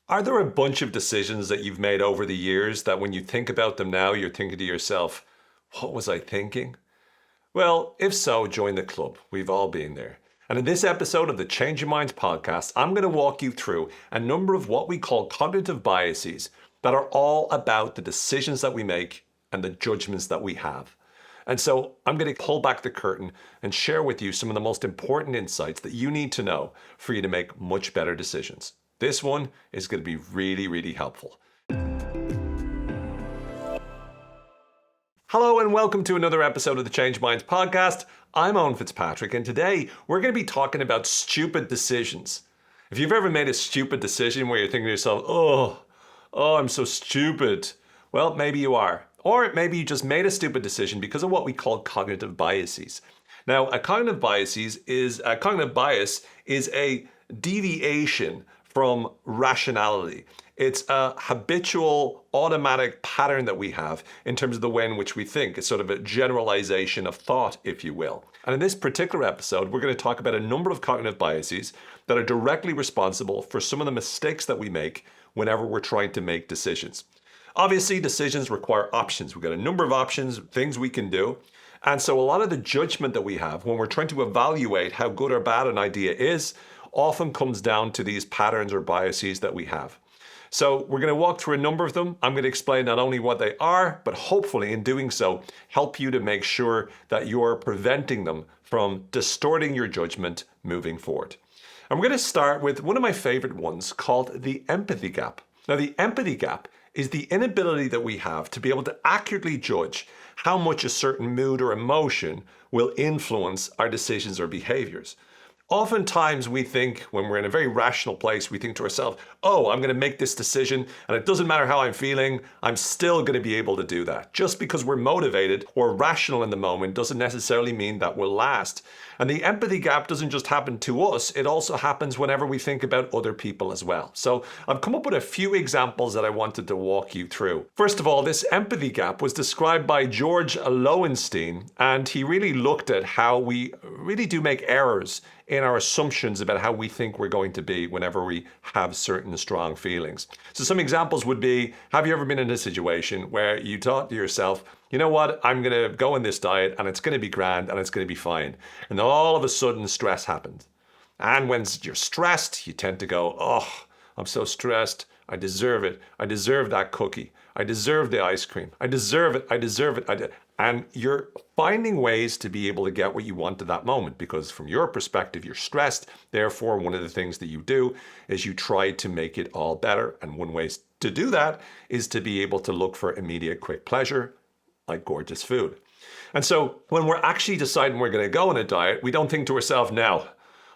Are there a bunch of decisions that you've made over the years that when you think about them now, you're thinking to yourself, what was I thinking? Well, if so, join the club. We've all been there. And in this episode of the Change Your Minds podcast, I'm going to walk you through a number of what we call cognitive biases that are all about the decisions that we make and the judgments that we have. And so I'm going to pull back the curtain and share with you some of the most important insights that you need to know for you to make much better decisions. This one is going to be really, really helpful. Hello and welcome to another episode of the Change Minds podcast. I'm Owen Fitzpatrick, and today we're going to be talking about stupid decisions. If you've ever made a stupid decision where you're thinking to yourself, I'm so stupid. Well, maybe you are. Or maybe you just made a stupid decision because of what we call cognitive biases. Now, a cognitive bias is a deviation from rationality. It's a habitual, automatic pattern that we have in terms of the way in which we think. It's sort of a generalization of thought, if you will. And in this particular episode, we're going to talk about a number of cognitive biases that are directly responsible for some of the mistakes that we make whenever we're trying to make decisions. Obviously, decisions require options. We've got a number of options, things we can do. And so a lot of the judgment that we have when we're trying to evaluate how good or bad an idea is often comes down to these patterns or biases that we have. So we're going to walk through a number of them. I'm going to explain not only what they are, but hopefully in doing so, help you to make sure that you're preventing them from distorting your judgment moving forward. And we're going to start with one of my favorite ones called the empathy gap. Now, the empathy gap is the inability that we have to be able to accurately judge how much a certain mood or emotion will influence our decisions or behaviors. Oftentimes we think when we're in a very rational place, we think to ourselves, I'm going to make this decision and it doesn't matter how I'm feeling, I'm still going to be able to do that. Just because we're motivated or rational in the moment doesn't necessarily mean that will last. And the empathy gap doesn't just happen to us, it also happens whenever we think about other people as well. So I've come up with a few examples that I wanted to walk you through. First of all, this empathy gap was described by George Lowenstein, and he really looked at how we really do make errors in our assumptions about how we think we're going to be whenever we have certain strong feelings. So some examples would be, have you ever been in a situation where you thought to yourself, you know what, I'm going to go on this diet and it's going to be grand and it's going to be fine. And then all of a sudden stress happens. And when you're stressed, you tend to go, I'm so stressed. I deserve it. I deserve that cookie. I deserve the ice cream. I deserve it. I deserve it. And you're finding ways to be able to get what you want at that moment because from your perspective, you're stressed. Therefore, one of the things that you do is you try to make it all better. And one way to do that is to be able to look for immediate quick pleasure, like gorgeous food. And so when we're actually deciding we're going to go on a diet, we don't think to ourselves, now,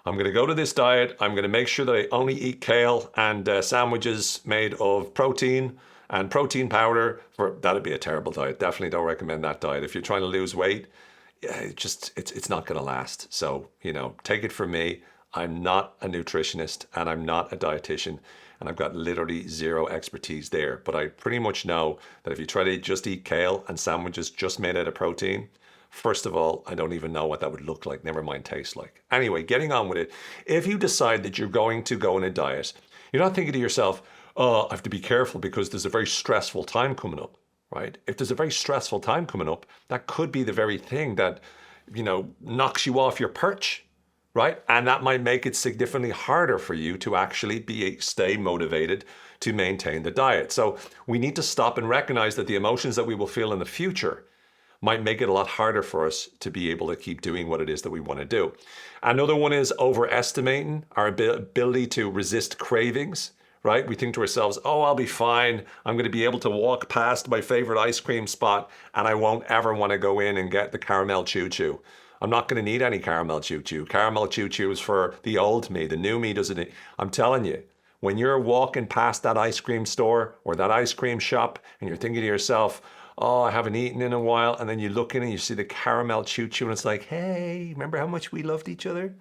I'm going to go to this diet. I'm going to make sure that I only eat kale and sandwiches made of protein and protein powder. That'd be a terrible diet. Definitely don't recommend that diet. If you're trying to lose weight, it's not going to last. So, take it from me. I'm not a nutritionist and I'm not a dietitian. And I've got literally zero expertise there. But I pretty much know that if you try to just eat kale and sandwiches just made out of protein, first of all, I don't even know what that would look like, never mind taste like. Anyway, getting on with it. If you decide that you're going to go on a diet, you're not thinking to yourself, I have to be careful because there's a very stressful time coming up, right? If there's a very stressful time coming up, that could be the very thing that, knocks you off your perch, right? And that might make it significantly harder for you to actually stay motivated to maintain the diet. So we need to stop and recognize that the emotions that we will feel in the future might make it a lot harder for us to be able to keep doing what it is that we want to do. Another one is overestimating our ability to resist cravings, right? We think to ourselves, I'll be fine. I'm going to be able to walk past my favorite ice cream spot and I won't ever want to go in and get the caramel choo-choo. I'm not going to need any caramel choo-choo. Caramel choo-choo is for the old me. The new me doesn't need. I'm telling you, when you're walking past that ice cream store or that ice cream shop and you're thinking to yourself, I haven't eaten in a while, and then you look in and you see the caramel choo-choo and it's like, hey, remember how much we loved each other?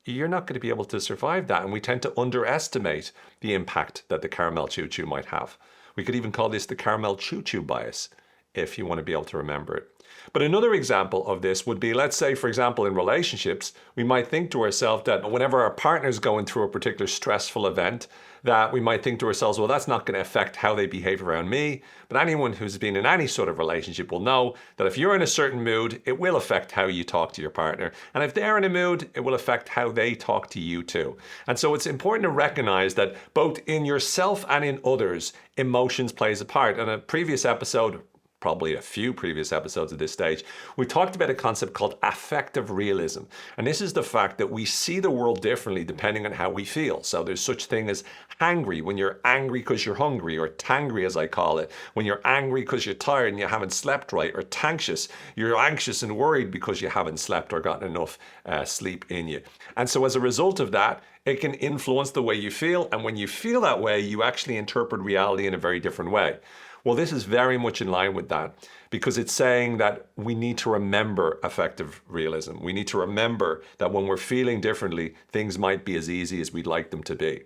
You're not going to be able to survive that. And we tend to underestimate the impact that the caramel choo-choo might have. We could even call this the caramel choo-choo bias, if you want to be able to remember it. But another example of this would be, let's say, for example, in relationships, we might think to ourselves that whenever our partner's going through a particular stressful event, that we might think to ourselves, well, that's not going to affect how they behave around me. But anyone who's been in any sort of relationship will know that if you're in a certain mood, it will affect how you talk to your partner. And if they're in a mood, it will affect how they talk to you too. And so it's important to recognize that both in yourself and in others, emotions plays a part. In a previous episode, probably a few previous episodes at this stage, we talked about a concept called affective realism. And this is the fact that we see the world differently depending on how we feel. So there's such thing as hangry, when you're angry because you're hungry, or tangry as I call it, when you're angry because you're tired and you haven't slept right, or tanxious, you're anxious and worried because you haven't slept or gotten enough sleep in you. And so as a result of that, it can influence the way you feel. And when you feel that way, you actually interpret reality in a very different way. Well, this is very much in line with that, because it's saying that we need to remember affective realism. We need to remember that when we're feeling differently, things might be as easy as we'd like them to be.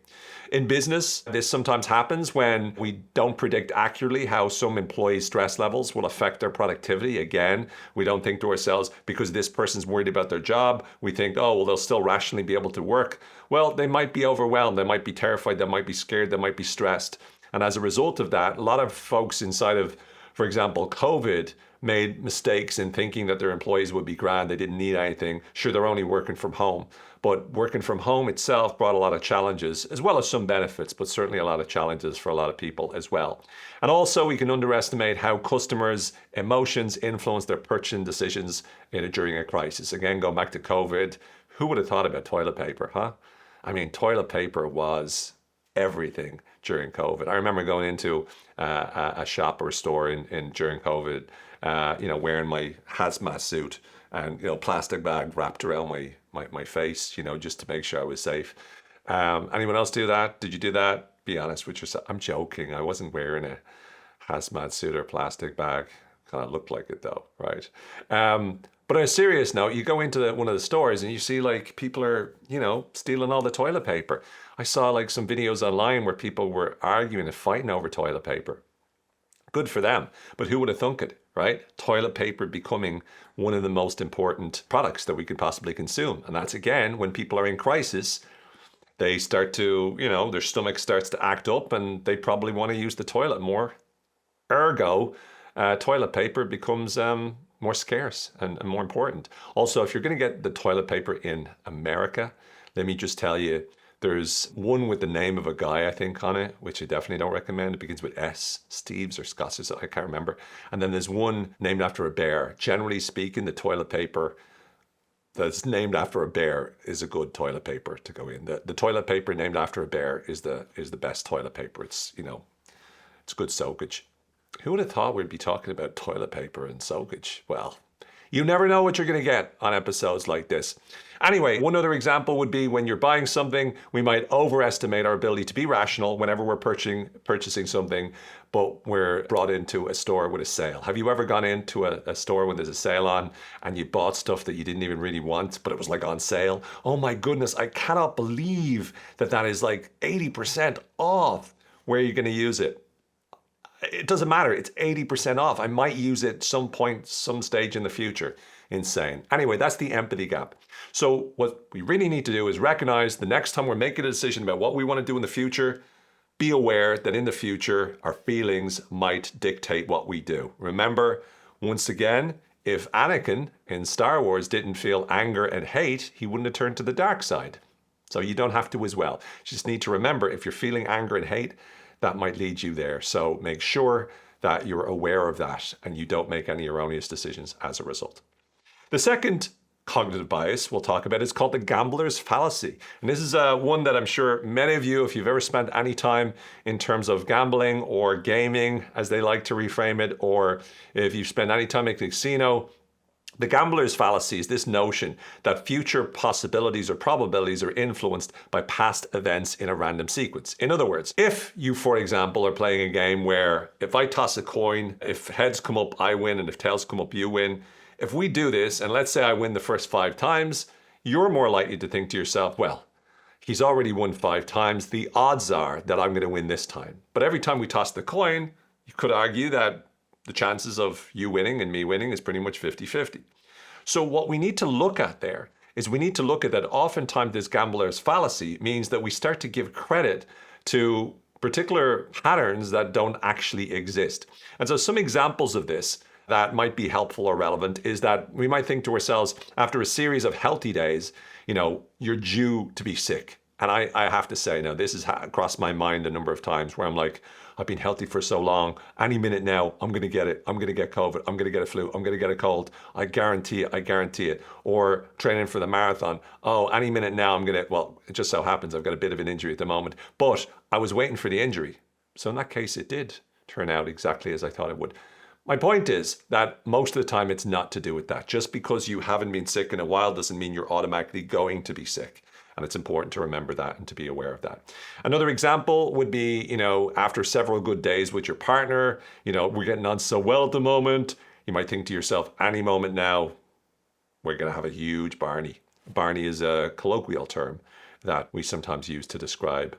In business, this sometimes happens when we don't predict accurately how some employees' stress levels will affect their productivity. Again, we don't think to ourselves, because this person's worried about their job, we think, oh, well, they'll still rationally be able to work. Well, they might be overwhelmed, they might be terrified, they might be scared, they might be stressed. And as a result of that, a lot of folks inside of, for example, COVID made mistakes in thinking that their employees would be grand, they didn't need anything. Sure, they're only working from home. But working from home itself brought a lot of challenges, as well as some benefits, but certainly a lot of challenges for a lot of people as well. And also, we can underestimate how customers' emotions influence their purchasing decisions during a crisis. Again, going back to COVID, who would have thought about toilet paper, huh? I mean, toilet paper was everything during COVID. I remember going into a shop or a store during COVID, wearing my hazmat suit and plastic bag wrapped around my face, just to make sure I was safe. Anyone else do that? Did you do that? Be honest with yourself. I'm joking. I wasn't wearing a hazmat suit or plastic bag. Kind of looked like it though, right? But on a serious note, you go into one of the stores and you see like people are, stealing all the toilet paper. I saw like some videos online where people were arguing and fighting over toilet paper. Good for them. But who would have thunk it, right? Toilet paper becoming one of the most important products that we could possibly consume. And that's again, when people are in crisis, they start to, their stomach starts to act up and they probably want to use the toilet more. Ergo, toilet paper becomes more scarce and more important. Also, if you're going to get the toilet paper in America, let me just tell you, there's one with the name of a guy, I think, on it, which I definitely don't recommend. It begins with S, Steve's or Scott's, I can't remember. And then there's one named after a bear. Generally speaking, the toilet paper that's named after a bear is a good toilet paper to go in. The toilet paper named after a bear is the best toilet paper. It's, it's good soakage. Who would have thought we'd be talking about toilet paper and soakage? Well, you never know what you're going to get on episodes like this. Anyway, one other example would be when you're buying something, we might overestimate our ability to be rational whenever we're purchasing something, but we're brought into a store with a sale. Have you ever gone into a store when there's a sale on and you bought stuff that you didn't even really want, but it was like on sale? Oh my goodness, I cannot believe that is like 80% off. Where are you going to use it? It doesn't matter. It's 80% off. I might use it some point, some stage in the future. Insane. Anyway, that's the empathy gap. So what we really need to do is recognize the next time we're making a decision about what we want to do in the future, be aware that in the future, our feelings might dictate what we do. Remember, once again, if Anakin in Star Wars didn't feel anger and hate, he wouldn't have turned to the dark side. So you don't have to as well. You just need to remember, if you're feeling anger and hate, that might lead you there. So make sure that you're aware of that and you don't make any erroneous decisions as a result. The second cognitive bias we'll talk about is called the gambler's fallacy. And this is one that I'm sure many of you, if you've ever spent any time in terms of gambling or gaming, as they like to reframe it, or if you've spent any time at a casino, the gambler's fallacy is this notion that future possibilities or probabilities are influenced by past events in a random sequence. In other words, if you, for example, are playing a game where if I toss a coin, if heads come up, I win, and if tails come up, you win. If we do this, and let's say I win the first 5 times, you're more likely to think to yourself, well, he's already won 5 times. The odds are that I'm going to win this time. But every time we toss the coin, you could argue that the chances of you winning and me winning is pretty much 50-50. So what we need to look at there is we need to look at that oftentimes this gambler's fallacy means that we start to give credit to particular patterns that don't actually exist. And so some examples of this that might be helpful or relevant is that we might think to ourselves, after a series of healthy days, you're due to be sick. And I have to say, now this has crossed my mind a number of times where I'm like, I've been healthy for so long. Any minute now, I'm going to get it. I'm going to get COVID. I'm going to get a flu. I'm going to get a cold. I guarantee it. I guarantee it. Or training for the marathon. Oh, any minute now, I'm going to, well, it just so happens I've got a bit of an injury at the moment. But I was waiting for the injury. So in that case, it did turn out exactly as I thought it would. My point is that most of the time it's not to do with that. Just because you haven't been sick in a while doesn't mean you're automatically going to be sick. And it's important to remember that and to be aware of that. Another example would be, after several good days with your partner, we're getting on so well at the moment. You might think to yourself, any moment now, we're going to have a huge Barney. Barney is a colloquial term that we sometimes use to describe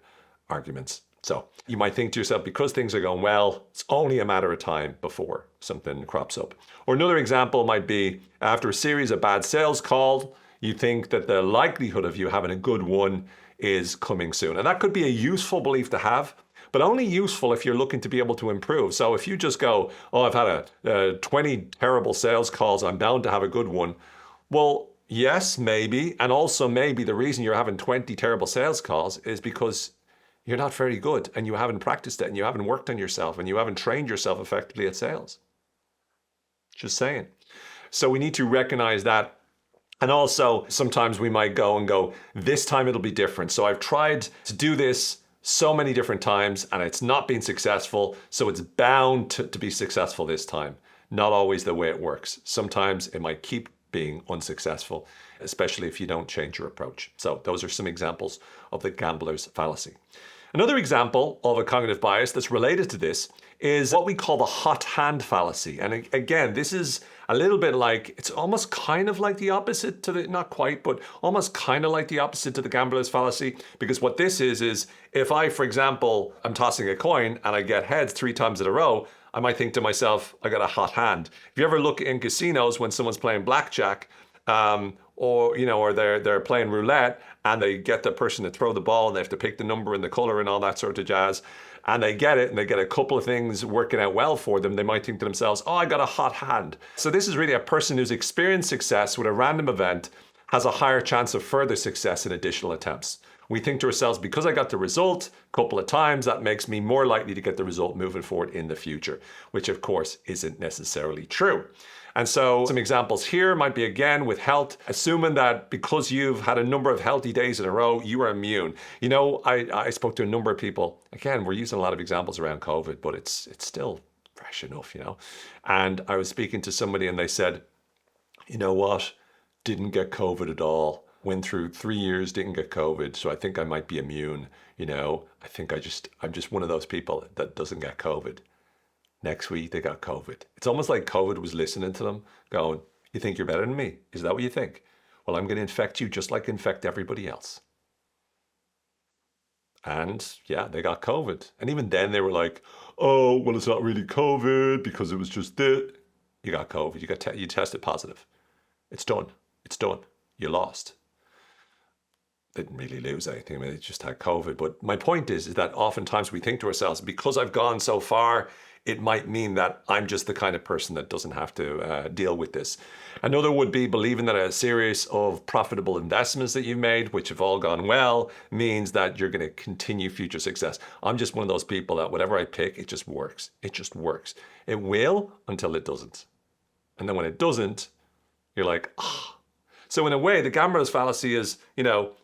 arguments. So you might think to yourself, because things are going well, it's only a matter of time before something crops up. Or another example might be after a series of bad sales calls, you think that the likelihood of you having a good one is coming soon. And that could be a useful belief to have, but only useful if you're looking to be able to improve. So if you just go, oh, I've had 20 terrible sales calls, I'm bound to have a good one. Well, yes, maybe. And also maybe the reason you're having 20 terrible sales calls is because you're not very good and you haven't practiced it and you haven't worked on yourself and you haven't trained yourself effectively at sales. Just saying. So we need to recognize that. And also, sometimes we might go, this time it'll be different. So I've tried to do this so many different times and it's not been successful. So it's bound to be successful this time. Not always the way it works. Sometimes it might keep being unsuccessful, especially if you don't change your approach. So those are some examples of the gambler's fallacy. Another example of a cognitive bias that's related to this is what we call the hot hand fallacy. And again, this is a little bit like, it's almost kind of like the opposite to the, not quite, but almost kind of like the opposite to the gambler's fallacy. Because what this is if I, for example, I'm tossing a coin and I get heads 3 times in a row, I might think to myself, I got a hot hand. If you ever look in casinos when someone's playing blackjack, or they're playing roulette and they get the person to throw the ball and they have to pick the number and the color and all that sort of jazz, and they get it and they get a couple of things working out well for them, they might think to themselves, oh, I got a hot hand. So this is really a person who's experienced success with a random event has a higher chance of further success in additional attempts. We think to ourselves, because I got the result a couple of times, that makes me more likely to get the result moving forward in the future, which of course isn't necessarily true. And so some examples here might be, again, with health, assuming that because you've had a number of healthy days in a row, you are immune. I spoke to a number of people. Again, we're using a lot of examples around COVID, but it's still fresh enough, And I was speaking to somebody and they said, you know what? Didn't get COVID at all. Went through 3 years, didn't get COVID. So I think I might be immune. I think I'm just one of those people that doesn't get COVID. Next week, they got COVID. It's almost like COVID was listening to them, going, you think you're better than me? Is that what you think? Well, I'm going to infect you just like infect everybody else. And yeah, they got COVID. And even then they were like, oh, well, it's not really COVID because it was just this. You got COVID. You tested positive. It's done. It's done. You lost. They didn't really lose anything. I mean, they just had COVID. But my point is that oftentimes we think to ourselves, because I've gone so far, it might mean that I'm just the kind of person that doesn't have to deal with this. Another would be believing that a series of profitable investments that you've made, which have all gone well, means that you're going to continue future success. I'm just one of those people that whatever I pick, it just works. It just works. It will until it doesn't. And then when it doesn't, you're like, ah. So in a way, the gambler's fallacy is,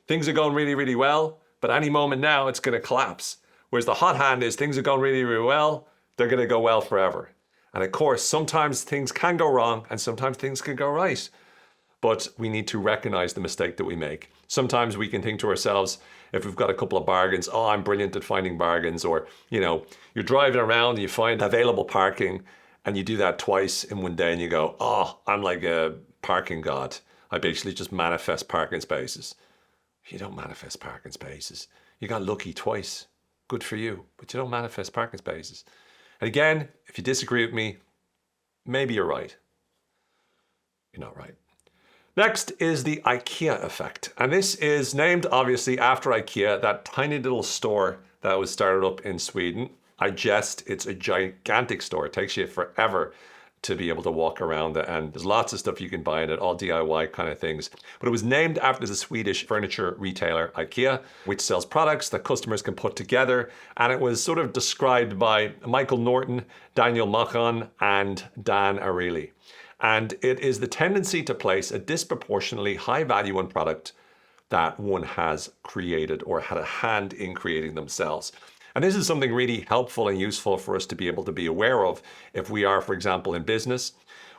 things are going really, really well, but any moment now it's going to collapse. Whereas the hot hand is things are going really, really well, they're going to go well forever. And of course, sometimes things can go wrong and sometimes things can go right. But we need to recognize the mistake that we make. Sometimes we can think to ourselves, if we've got a couple of bargains, oh, I'm brilliant at finding bargains. Or, you're driving around and you find available parking and you do that twice in one day and you go, oh, I'm like a parking god. I basically just manifest parking spaces. You don't manifest parking spaces. You got lucky twice. Good for you. But you don't manifest parking spaces. And again, if you disagree with me, maybe you're right. You're not right. Next is the IKEA Effect. And this is named, obviously, after IKEA, that tiny little store that was started up in Sweden. I jest, it's a gigantic store. It takes you forever to be able to walk around it. And there's lots of stuff you can buy in it, all DIY kind of things. But it was named after the Swedish furniture retailer IKEA, which sells products that customers can put together. And it was sort of described by Michael Norton, Daniel Machan, and Dan Ariely. And it is the tendency to place a disproportionately high value on product that one has created or had a hand in creating themselves. And this is something really helpful and useful for us to be able to be aware of if we are, for example, in business.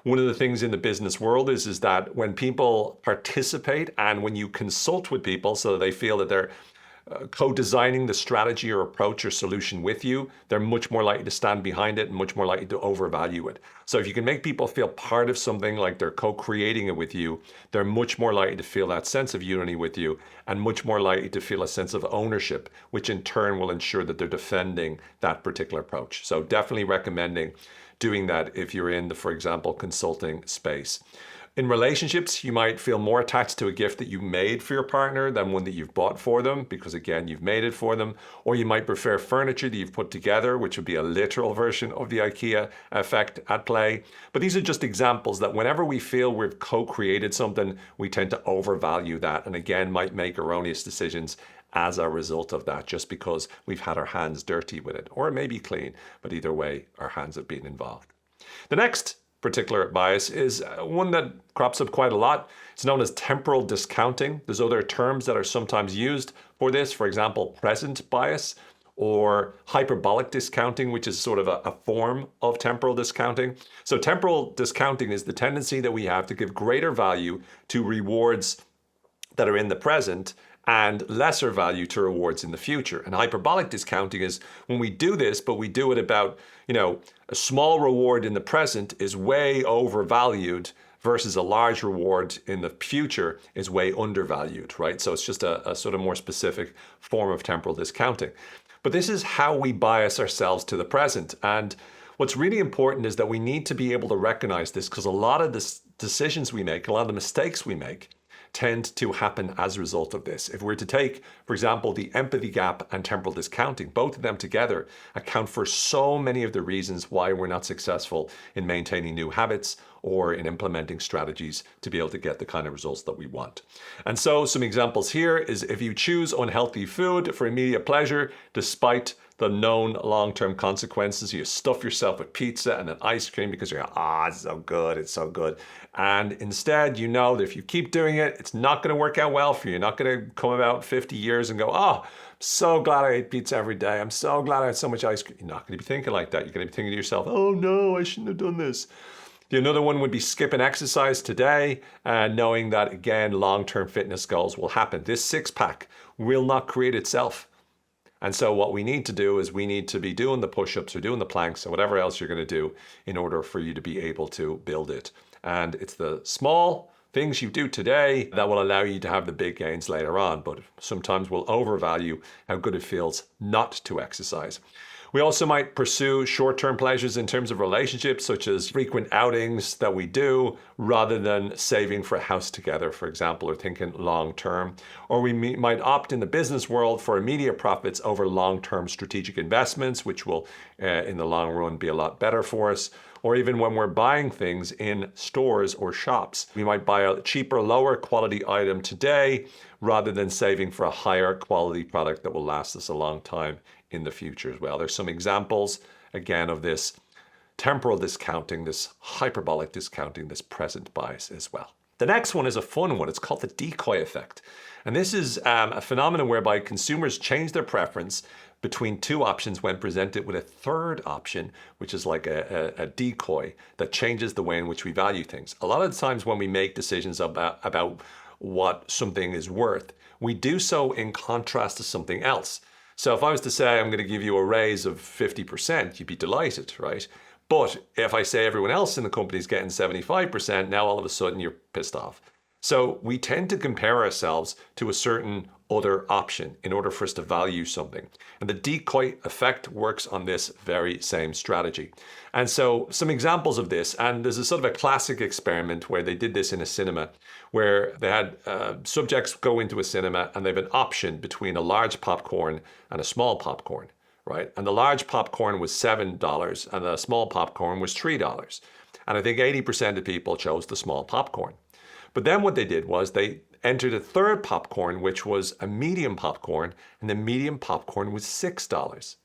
One of the things in the business world is that when people participate and when you consult with people so that they feel that they're co-designing the strategy or approach or solution with you, they're much more likely to stand behind it and much more likely to overvalue it. So if you can make people feel part of something, like they're co-creating it with you, they're much more likely to feel that sense of unity with you and much more likely to feel a sense of ownership, which in turn will ensure that they're defending that particular approach. So definitely recommending doing that if you're in the, for example, consulting space. In relationships, you might feel more attached to a gift that you made for your partner than one that you've bought for them, because again, you've made it for them. Or you might prefer furniture that you've put together, which would be a literal version of the IKEA effect at play. But these are just examples that whenever we feel we've co-created something, we tend to overvalue that, and again, might make erroneous decisions as a result of that, just because we've had our hands dirty with it. Or it may be clean, but either way, our hands have been involved. The next particular bias is one that crops up quite a lot. It's known as temporal discounting. There's other terms that are sometimes used for this, for example, present bias or hyperbolic discounting, which is sort of a form of temporal discounting. So temporal discounting is the tendency that we have to give greater value to rewards that are in the present and lesser value to rewards in the future. And hyperbolic discounting is when we do this, but we do it about, a small reward in the present is way overvalued versus a large reward in the future is way undervalued, right? So it's just a sort of more specific form of temporal discounting. But this is how we bias ourselves to the present. And what's really important is that we need to be able to recognize this, because a lot of the decisions we make, a lot of the mistakes we make, tend to happen as a result of this. If we're to take, for example, the empathy gap and temporal discounting, both of them together account for so many of the reasons why we're not successful in maintaining new habits or in implementing strategies to be able to get the kind of results that we want. And so some examples here is if you choose unhealthy food for immediate pleasure, despite the known long-term consequences, you stuff yourself with pizza and then ice cream because you're it's so good, it's so good. And instead, you know that if you keep doing it, it's not going to work out well for you. You're not going to come about 50 years and go, I'm so glad I ate pizza every day. I'm so glad I had so much ice cream. You're not going to be thinking like that. You're going to be thinking to yourself, oh no, I shouldn't have done this. Another one would be skipping exercise today, knowing that, again, long-term fitness goals will happen. This six-pack will not create itself. And so what we need to do is we need to be doing the push-ups or doing the planks or whatever else you're going to do in order for you to be able to build it. And it's the small things you do today that will allow you to have the big gains later on, but sometimes we'll overvalue how good it feels not to exercise. We also might pursue short-term pleasures in terms of relationships, such as frequent outings that we do, rather than saving for a house together, for example, or thinking long-term. Or we might opt in the business world for immediate profits over long-term strategic investments, which will, in the long run, be a lot better for us. Or even when we're buying things in stores or shops, we might buy a cheaper, lower quality item today, rather than saving for a higher quality product that will last us a long time in the future as well. There's some examples, again, of this temporal discounting, this hyperbolic discounting, this present bias as well. The next one is a fun one. It's called the Decoy Effect. And this is a phenomenon whereby consumers change their preference between two options when presented with a third option, which is like a decoy that changes the way in which we value things. A lot of the times when we make decisions about what something is worth, we do so in contrast to something else. So if I was to say I'm going to give you a raise of 50%, you'd be delighted, right? But if I say everyone else in the company is getting 75%, now all of a sudden you're pissed off. So we tend to compare ourselves to a certain other option in order for us to value something. And the decoy effect works on this very same strategy. And so some examples of this, and there's a sort of a classic experiment where they did this in a cinema, where they had subjects go into a cinema and they have an option between a large popcorn and a small popcorn, right? And the large popcorn was $7 and the small popcorn was $3. And I think 80% of people chose the small popcorn. But then what they did was they entered a third popcorn, which was a medium popcorn, and the medium popcorn was $6.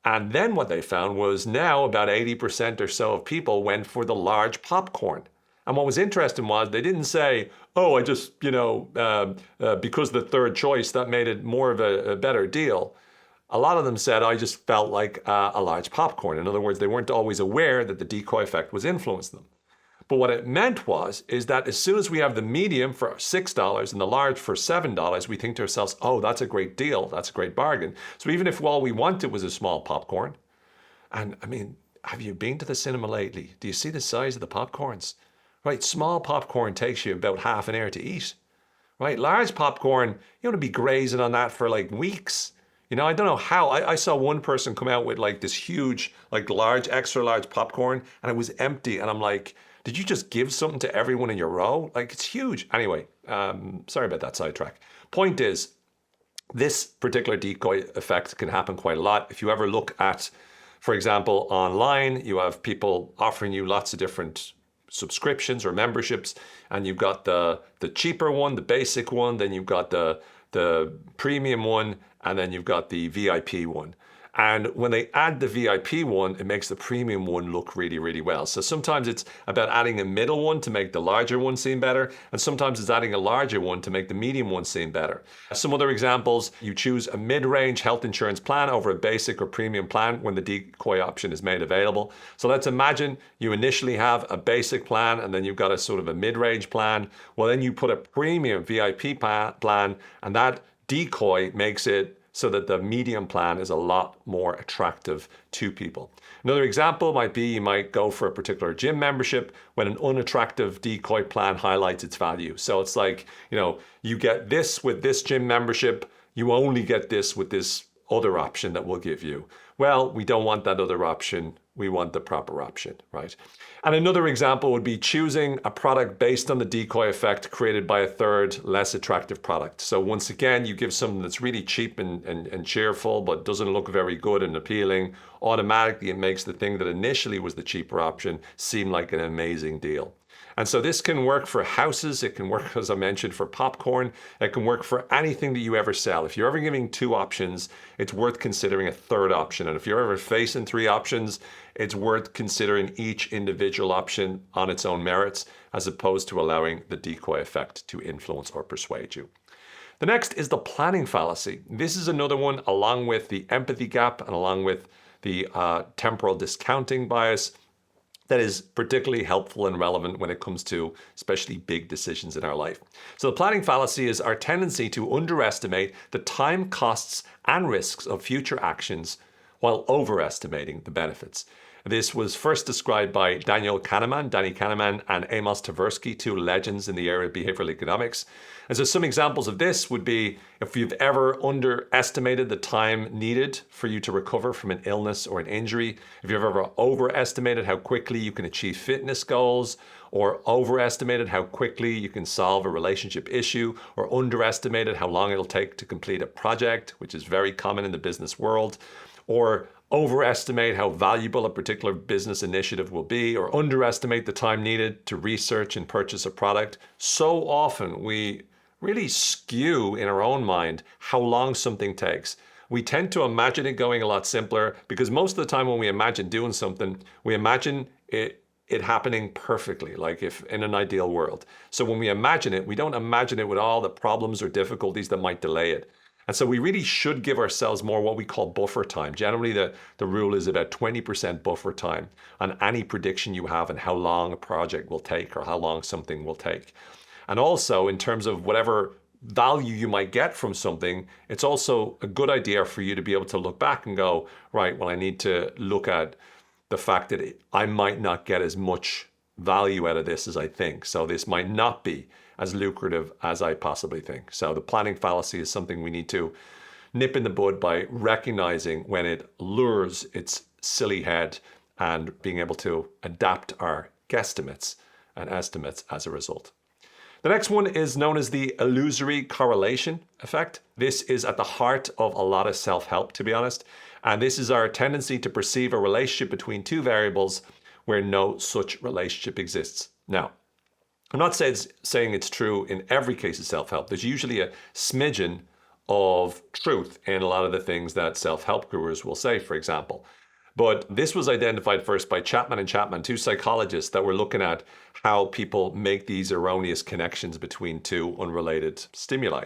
And then what they found was now about 80% or so of people went for the large popcorn. And what was interesting was they didn't say, oh, I just, because the third choice, that made it more of a better deal. A lot of them said, I just felt like a large popcorn. In other words, they weren't always aware that the decoy effect was influencing them. But what it meant is that as soon as we have the medium for $6 and the large for $7, we think to ourselves, oh, that's a great deal. That's a great bargain. So even if all we wanted was a small popcorn, and I mean, have you been to the cinema lately? Do you see the size of the popcorns? Right, small popcorn takes you about half an hour to eat. Right, large popcorn, you want to be grazing on that for like weeks. I don't know how. I saw one person come out with like this huge, like large, extra large popcorn, and it was empty. And I'm like, did you just give something to everyone in your row? Like, it's huge. Anyway, sorry about that sidetrack. Point is, this particular decoy effect can happen quite a lot. If you ever look at, for example, online, you have people offering you lots of different subscriptions or memberships, and you've got the cheaper one, the basic one, then you've got the premium one, and then you've got the VIP one. And when they add the VIP one, it makes the premium one look really, really well. So sometimes it's about adding a middle one to make the larger one seem better. And sometimes it's adding a larger one to make the medium one seem better. Some other examples, you choose a mid-range health insurance plan over a basic or premium plan when the decoy option is made available. So let's imagine you initially have a basic plan and then you've got a sort of a mid-range plan. Well, then you put a premium VIP plan, and that decoy makes it so that the medium plan is a lot more attractive to people. Another example might be you might go for a particular gym membership when an unattractive decoy plan highlights its value. So it's like, you get this with this gym membership, you only get this with this other option that we'll give you. Well, we don't want that other option. We want the proper option, right? And another example would be choosing a product based on the decoy effect created by a third, less attractive product. So once again, you give something that's really cheap and cheerful, but doesn't look very good and appealing. Automatically, it makes the thing that initially was the cheaper option seem like an amazing deal. And so this can work for houses. It can work, as I mentioned, for popcorn. It can work for anything that you ever sell. If you're ever giving two options, it's worth considering a third option. And if you're ever facing three options, it's worth considering each individual option on its own merits, as opposed to allowing the decoy effect to influence or persuade you. The next is the planning fallacy. This is another one, along with the empathy gap and along with the temporal discounting bias, that is particularly helpful and relevant when it comes to especially big decisions in our life. So the planning fallacy is our tendency to underestimate the time, costs, and risks of future actions while overestimating the benefits. This was first described by Danny Kahneman, and Amos Tversky, two legends in the area of behavioral economics. And so some examples of this would be if you've ever underestimated the time needed for you to recover from an illness or an injury, if you've ever overestimated how quickly you can achieve fitness goals, or overestimated how quickly you can solve a relationship issue, or underestimated how long it'll take to complete a project, which is very common in the business world, or overestimate how valuable a particular business initiative will be, or underestimate the time needed to research and purchase a product. So often we really skew in our own mind how long something takes. We tend to imagine it going a lot simpler because most of the time when we imagine doing something, we imagine it happening perfectly, like if in an ideal world. So when we imagine it, we don't imagine it with all the problems or difficulties that might delay it. And so we really should give ourselves more what we call buffer time. Generally, the rule is about 20% buffer time on any prediction you have and how long a project will take or how long something will take. And also, in terms of whatever value you might get from something, it's also a good idea for you to be able to look back and go, right, well, I need to look at the fact that I might not get as much value out of this as I think. So this might not be as lucrative as I possibly think. So the planning fallacy is something we need to nip in the bud by recognizing when it lures its silly head and being able to adapt our guesstimates and estimates as a result. The next one is known as the illusory correlation effect. This is at the heart of a lot of self-help, to be honest. And this is our tendency to perceive a relationship between two variables where no such relationship exists. Now, I'm not saying it's true in every case of self-help. There's usually a smidgen of truth in a lot of the things that self-help gurus will say, for example. But this was identified first by Chapman and Chapman, two psychologists that were looking at how people make these erroneous connections between two unrelated stimuli.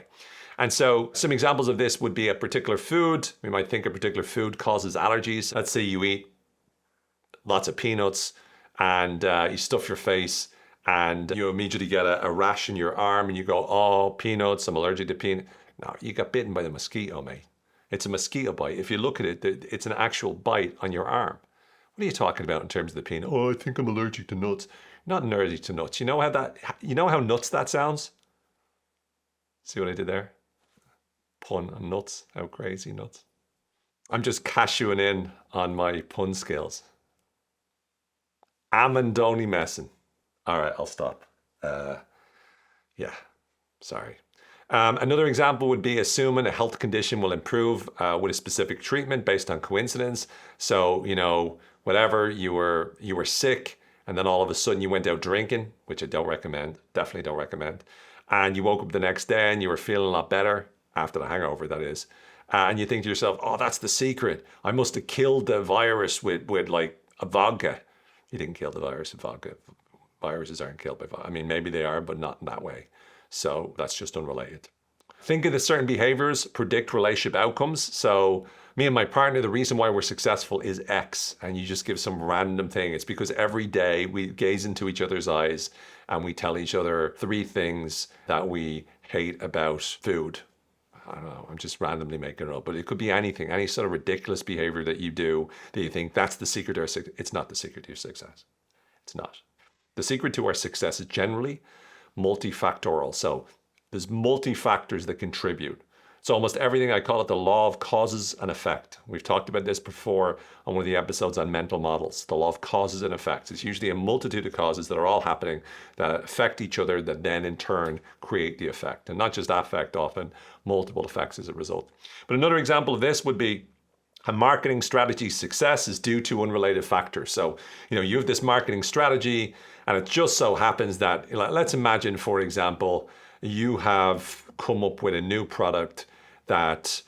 And so some examples of this would be a particular food. We might think a particular food causes allergies. Let's say you eat lots of peanuts and you stuff your face and you immediately get a rash in your arm and you go, oh, peanuts, I'm allergic to peanut. No, you got bitten by the mosquito, mate. It's a mosquito bite. If you look at it, it's an actual bite on your arm. What are you talking about in terms of the peanut? Oh, I think I'm allergic to nuts. You're not allergic to nuts. You know how nuts that sounds? See what I did there? Pun on nuts. How crazy nuts. I'm just cashewing in on my pun skills. Amandoni messing. All right, I'll stop. Yeah, sorry. Another example would be assuming a health condition will improve with a specific treatment based on coincidence. So, whatever, you were sick and then all of a sudden you went out drinking, which I don't recommend, definitely don't recommend. And you woke up the next day and you were feeling a lot better after the hangover, that is. And you think to yourself, oh, that's the secret. I must have killed the virus with like a vodka. You didn't kill the virus with vodka. Viruses aren't killed by vodka. I mean, maybe they are, but not in that way. So that's just unrelated. Thinking that certain behaviors predict relationship outcomes. So me and my partner, the reason why we're successful is X, and you just give some random thing. It's because every day we gaze into each other's eyes and we tell each other 3 things that we hate about food. I don't know, I'm just randomly making it up, but it could be anything, any sort of ridiculous behavior that you do that you think that's the secret to our success. It's not the secret to your success. It's not. The secret to our success is generally multifactorial. So there's multi-factors that contribute. So almost everything, I call it the law of causes and effect. We've talked about this before on one of the episodes on mental models. The law of causes and effects. It's usually a multitude of causes that are all happening that affect each other that then in turn create the effect. And not just that effect, often multiple effects as a result. But another example of this would be a marketing strategy's success is due to unrelated factors. So, you have this marketing strategy and it just so happens that, let's imagine, for example, you have come up with a new product that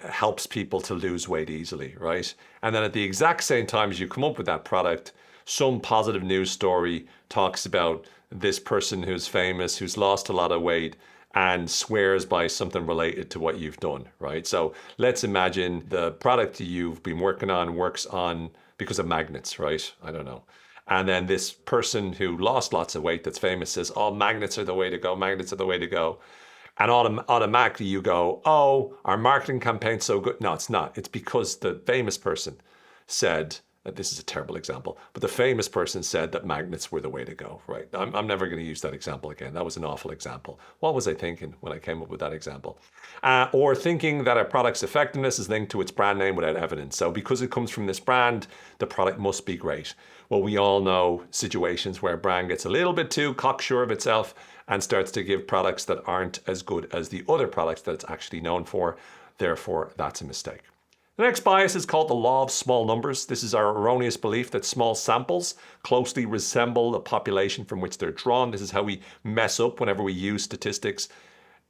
helps people to lose weight easily, right? And then at the exact same time as you come up with that product, some positive news story talks about this person who's famous, who's lost a lot of weight, and swears by something related to what you've done, right? So let's imagine the product you've been working on works on because of magnets, right? I don't know. And then this person who lost lots of weight that's famous says, oh, magnets are the way to go. Magnets are the way to go. And automatically you go, oh, our marketing campaign's so good. No, it's not. It's because the famous person said, this is a terrible example, but the famous person said that magnets were the way to go, right? I'm never going to use that example again. That was an awful example. What was I thinking when I came up with that example? Or thinking that a product's effectiveness is linked to its brand name without evidence. So because it comes from this brand, the product must be great. Well, we all know situations where a brand gets a little bit too cocksure of itself and starts to give products that aren't as good as the other products that it's actually known for. Therefore, that's a mistake. The next bias is called the law of small numbers. This is our erroneous belief that small samples closely resemble the population from which they're drawn. This is how we mess up whenever we use statistics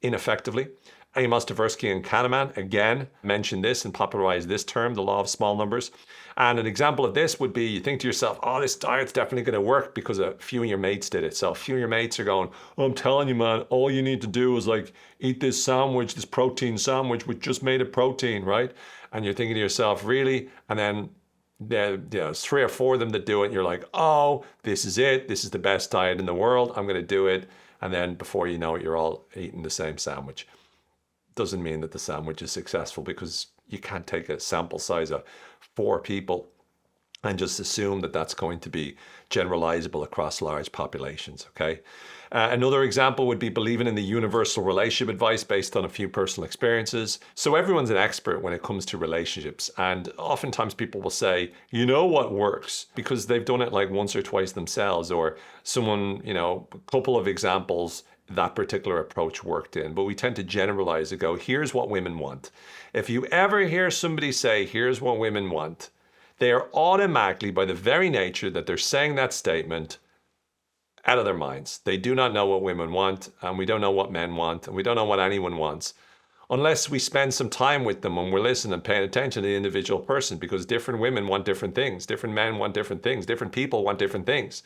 ineffectively. Amos Tversky and Kahneman, again, mentioned this and popularized this term, the law of small numbers. And an example of this would be you think to yourself, oh, this diet's definitely going to work because a few of your mates did it. So a few of your mates are going, oh, I'm telling you, man, all you need to do is eat this sandwich, this protein sandwich with just made of protein, right? And you're thinking to yourself, really? And then there's 3 or 4 of them that do it. And you're like, oh, this is it. This is the best diet in the world. I'm going to do it. And then before you know it, you're all eating the same sandwich. Doesn't mean that the sandwich is successful because you can't take a sample size of 4 people and just assume that that's going to be generalizable across large populations, okay? Another example would be believing in the universal relationship advice based on a few personal experiences. So everyone's an expert when it comes to relationships. And oftentimes people will say, you know what works, because they've done it like once or twice themselves, or someone, a couple of examples that particular approach worked in. But we tend to generalize and go, here's what women want. If you ever hear somebody say, here's what women want, they are automatically, by the very nature that they're saying that statement, out of their minds. They do not know what women want, and we don't know what men want, and we don't know what anyone wants, unless we spend some time with them and we're listening and paying attention to the individual person, because different women want different things, different men want different things, different people want different things.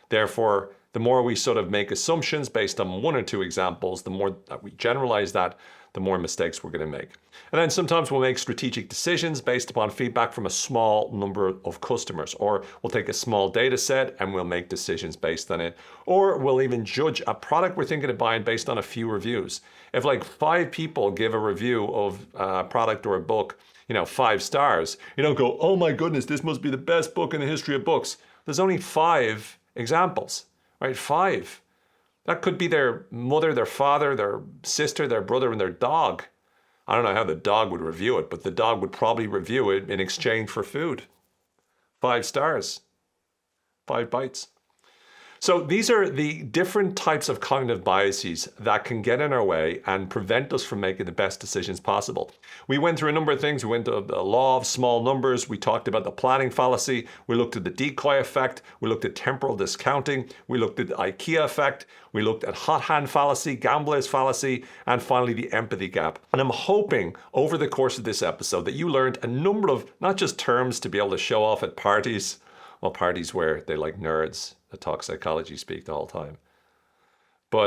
Therefore, the more we sort of make assumptions based on one or two examples, the more that we generalize that, the more mistakes we're going to make. And then sometimes we'll make strategic decisions based upon feedback from a small number of customers, or we'll take a small data set and we'll make decisions based on it. Or we'll even judge a product we're thinking of buying based on a few reviews. If like 5 people give a review of a product or a book, 5 stars, you don't go, oh my goodness, this must be the best book in the history of books. There's only 5 examples, right? 5. That could be their mother, their father, their sister, their brother, and their dog. I don't know how the dog would review it, but the dog would probably review it in exchange for food. 5 stars, 5 bites. So these are the different types of cognitive biases that can get in our way and prevent us from making the best decisions possible. We went through a number of things. We went to the law of small numbers. We talked about the planning fallacy. We looked at the Decoy effect. We looked at temporal discounting. We looked at the IKEA effect. We looked at hot hand fallacy, gambler's fallacy, and finally the empathy gap. And I'm hoping over the course of this episode that you learned a number of not just terms to be able to show off at parties, well, parties where they like nerds that talk psychology speak the whole time. But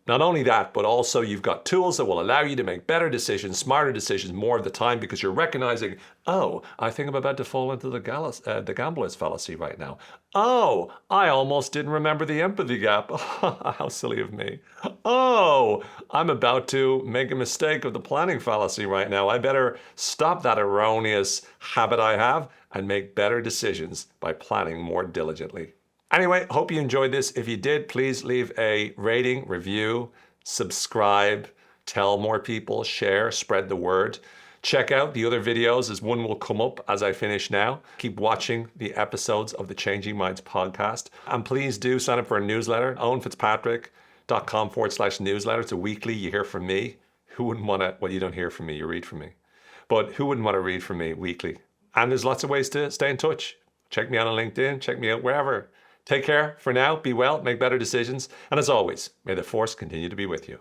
not only that, but also you've got tools that will allow you to make better decisions, smarter decisions more of the time, because you're recognizing, oh, I think I'm about to fall into the gambler's fallacy right now. Oh, I almost didn't remember the empathy gap. How silly of me. Oh, I'm about to make a mistake of the planning fallacy right now. I better stop that erroneous habit I have and make better decisions by planning more diligently. Anyway, hope you enjoyed this. If you did, please leave a rating, review, subscribe, tell more people, share, spread the word. Check out the other videos as one will come up as I finish now. Keep watching the episodes of the Changing Minds podcast. And please do sign up for a newsletter, owenfitzpatrick.com/newsletter. It's a weekly, you hear from me. Who wouldn't want to, well, you don't hear from me, you read from me. But who wouldn't want to read from me weekly? And there's lots of ways to stay in touch. Check me out on LinkedIn, check me out wherever. Take care for now, be well, make better decisions, and as always, may the force continue to be with you.